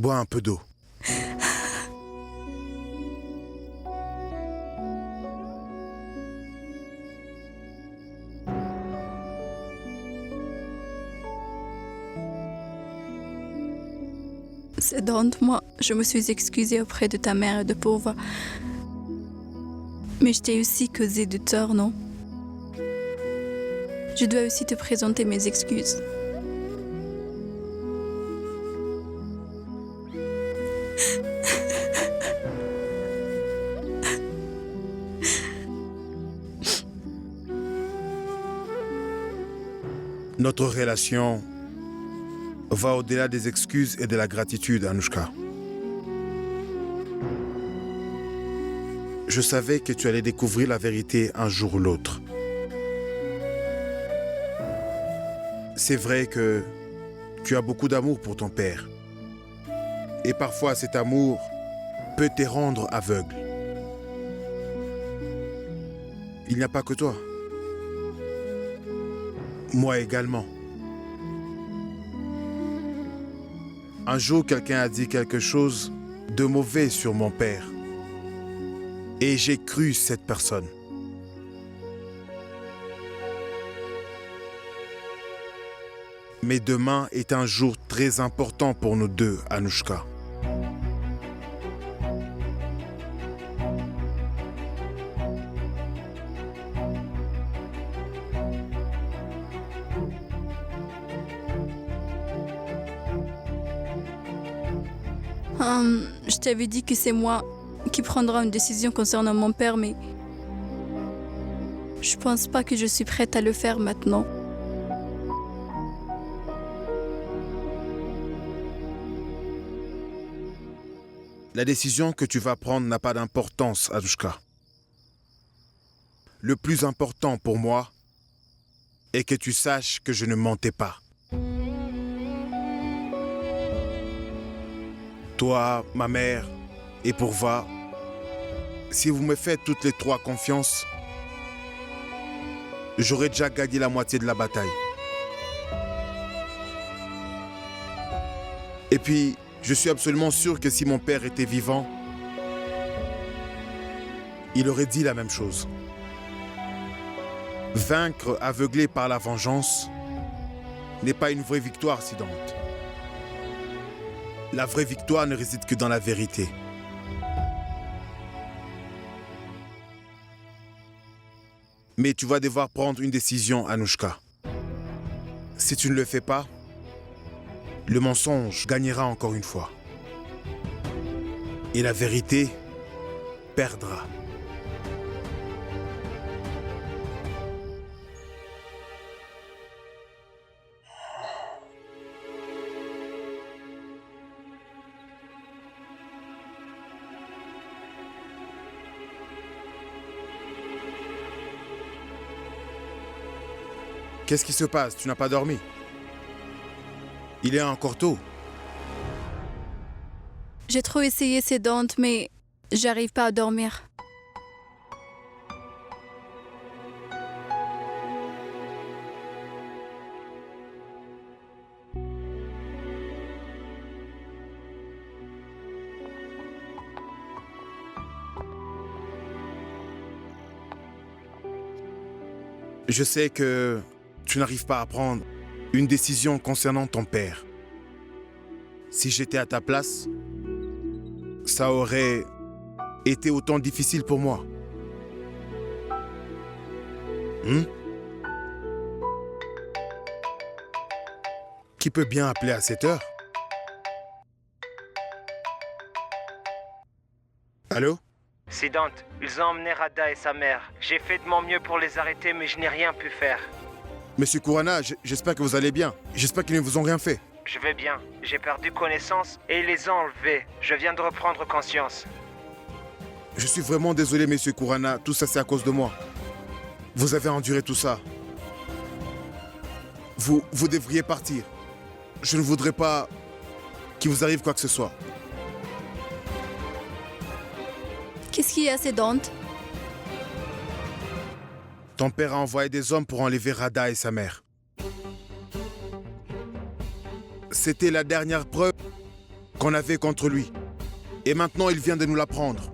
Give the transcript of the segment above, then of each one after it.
Bois un peu d'eau. C'est Dante, moi, je me suis excusée auprès de ta mère et de Purva. Mais je t'ai aussi causé de tort, non? Je dois aussi te présenter mes excuses. Notre relation va au-delà des excuses et de la gratitude, Anushka. Je savais que tu allais découvrir la vérité un jour ou l'autre. C'est vrai que tu as beaucoup d'amour pour ton père. Et parfois cet amour peut te rendre aveugle. Il n'y a pas que toi. Moi également. Un jour, quelqu'un a dit quelque chose de mauvais sur mon père. Et j'ai cru cette personne. Mais demain est un jour très important pour nous deux, Anushka. Je t'avais dit que c'est moi qui prendra une décision concernant mon père, mais je pense pas que je suis prête à le faire maintenant. La décision que tu vas prendre n'a pas d'importance, Anushka. Le plus important pour moi est que tu saches que je ne mentais pas. Toi, ma mère et Purva, si vous me faites toutes les trois confiance, j'aurais déjà gagné la moitié de la bataille. Et puis, je suis absolument sûr que si mon père était vivant, il aurait dit la même chose. Vaincre aveuglé par la vengeance n'est pas une vraie victoire, Sidante. La vraie victoire ne réside que dans la vérité. Mais tu vas devoir prendre une décision, Anushka. Si tu ne le fais pas, le mensonge gagnera encore une fois. Et la vérité perdra. Qu'est-ce qui se passe? Tu n'as pas dormi? Il est encore tôt. J'ai trop essayé ces Dante, mais j'arrive pas à dormir. Je sais que tu n'arrives pas à prendre une décision concernant ton père. Si j'étais à ta place, ça aurait été autant difficile pour moi. Qui peut bien appeler à cette heure? Allô? Sidante, ils ont emmené Radha et sa mère. J'ai fait de mon mieux pour les arrêter, mais je n'ai rien pu faire. Monsieur Kurana, j'espère que vous allez bien. J'espère qu'ils ne vous ont rien fait. Je vais bien. J'ai perdu connaissance et ils les ont enlevés. Je viens de reprendre conscience. Je suis vraiment désolé, monsieur Kurana. Tout ça, c'est à cause de moi. Vous avez enduré tout ça. Vous devriez partir. Je ne voudrais pas qu'il vous arrive quoi que ce soit. Qu'est-ce qu'il y a, ces Dante? Ton père a envoyé des hommes pour enlever Radha et sa mère. C'était la dernière preuve qu'on avait contre lui. Et maintenant, il vient de nous l'apprendre.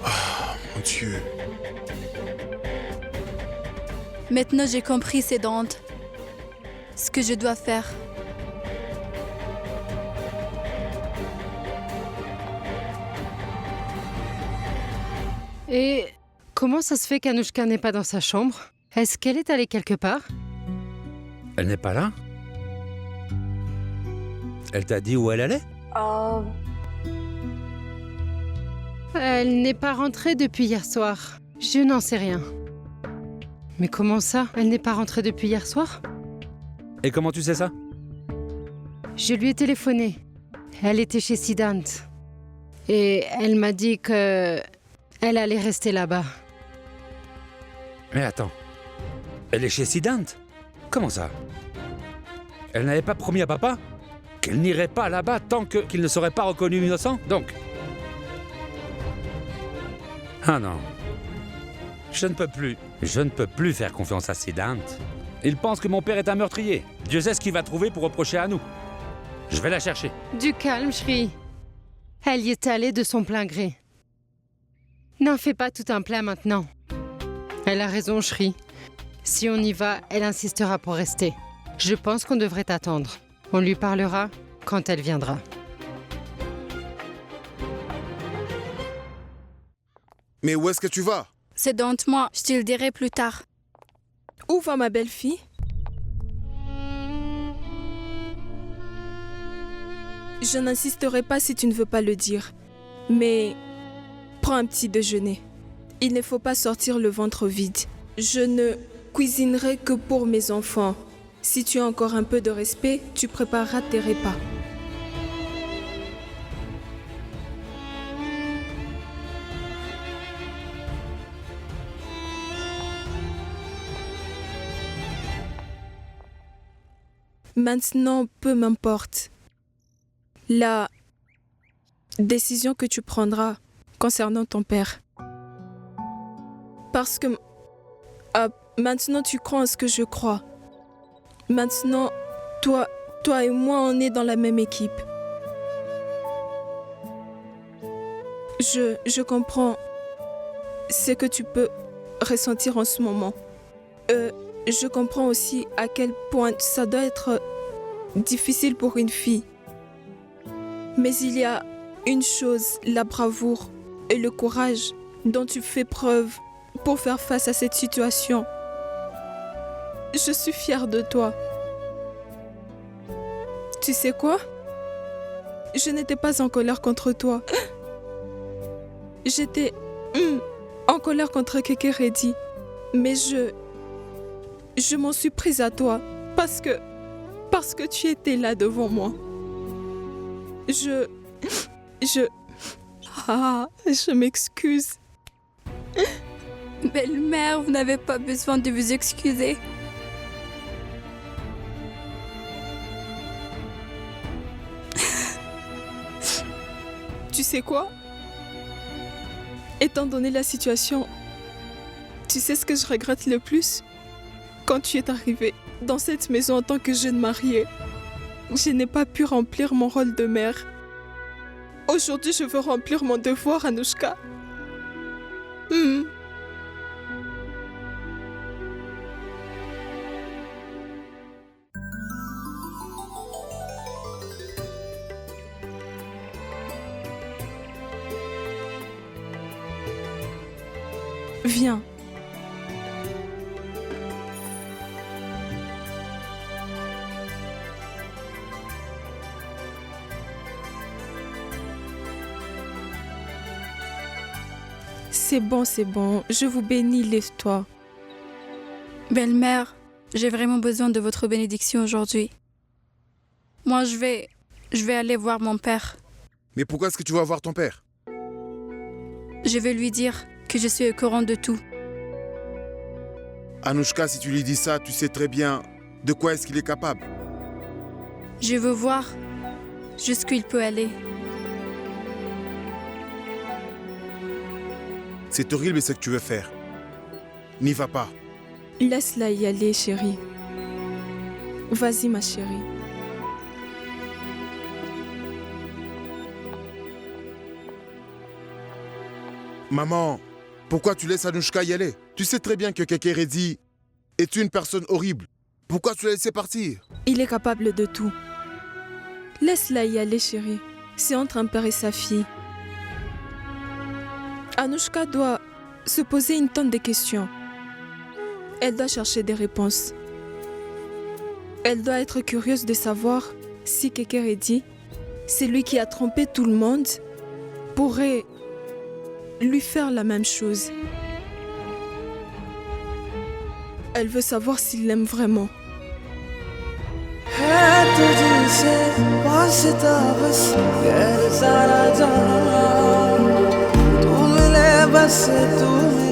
Ah, mon Dieu. Maintenant, j'ai compris, Cédante, ce que je dois faire. Et comment ça se fait qu'Anouchka n'est pas dans sa chambre? Est-ce qu'elle est allée quelque part? Elle n'est pas là? Elle t'a dit où elle allait? Elle n'est pas rentrée depuis hier soir. Je n'en sais rien. Mais comment ça? Elle n'est pas rentrée depuis hier soir? Et comment tu sais ça? Je lui ai téléphoné. Elle était chez Sidant. Et elle m'a dit que elle allait rester là-bas. Mais attends. Elle est chez Sidant? Comment ça? Elle n'avait pas promis à papa qu'elle n'irait pas là-bas tant qu'il ne serait pas reconnu innocent, donc? Ah non. Je ne peux plus faire confiance à Sidant. Il pense que mon père est un meurtrier. Dieu sait ce qu'il va trouver pour reprocher à nous. Je vais la chercher. Du calme, Shri. Elle y est allée de son plein gré. N'en fais pas tout un plat maintenant. Elle a raison, Shri. Si on y va, elle insistera pour rester. Je pense qu'on devrait attendre. On lui parlera quand elle viendra. Mais où est-ce que tu vas? Cédante, moi, je te le dirai plus tard. Où va ma belle-fille? Je n'insisterai pas si tu ne veux pas le dire. Mais prends un petit déjeuner. Il ne faut pas sortir le ventre vide. Je ne cuisinerai que pour mes enfants. Si tu as encore un peu de respect, tu prépareras tes repas. Maintenant, peu m'importe la décision que tu prendras concernant ton père. Parce que maintenant, tu crois en ce que je crois. Maintenant, toi et moi, on est dans la même équipe. Je comprends ce que tu peux ressentir en ce moment. Je comprends aussi à quel point ça doit être difficile pour une fille. Mais il y a une chose, la bravoure et le courage dont tu fais preuve pour faire face à cette situation. Je suis fière de toi. Tu sais quoi? Je n'étais pas en colère contre toi. J'étais en colère contre Kekeredi. Mais je m'en suis prise à toi parce que tu étais là devant moi. Je m'excuse. Belle-mère, vous n'avez pas besoin de vous excuser. Tu sais quoi? Étant donné la situation, tu sais ce que je regrette le plus? Quand tu es arrivée dans cette maison en tant que jeune mariée, je n'ai pas pu remplir mon rôle de mère. Aujourd'hui, je veux remplir mon devoir, Anouchka. Viens. C'est bon. Je vous bénis, lève-toi. Belle-mère, j'ai vraiment besoin de votre bénédiction aujourd'hui. Moi, je vais aller voir mon père. Mais pourquoi est-ce que tu vas voir ton père? Je vais lui dire que je suis au courant de tout. Anouchka, si tu lui dis ça, tu sais très bien de quoi est-ce qu'il est capable. Je veux voir jusqu'où il peut aller. C'est horrible ce que tu veux faire. N'y va pas. Laisse-la y aller, chérie. Vas-y, ma chérie. Maman, pourquoi tu laisses Anushka y aller? Tu sais très bien que Kekeredi est une personne horrible. Pourquoi tu l'as laissé partir? Il est capable de tout. Laisse-la y aller, chérie. C'est entre un père et sa fille. Anushka doit se poser une tonne de questions. Elle doit chercher des réponses. Elle doit être curieuse de savoir si Kekeredi, celui qui a trompé tout le monde, pourrait lui faire la même chose. Elle veut savoir s'il l'aime vraiment. बस तू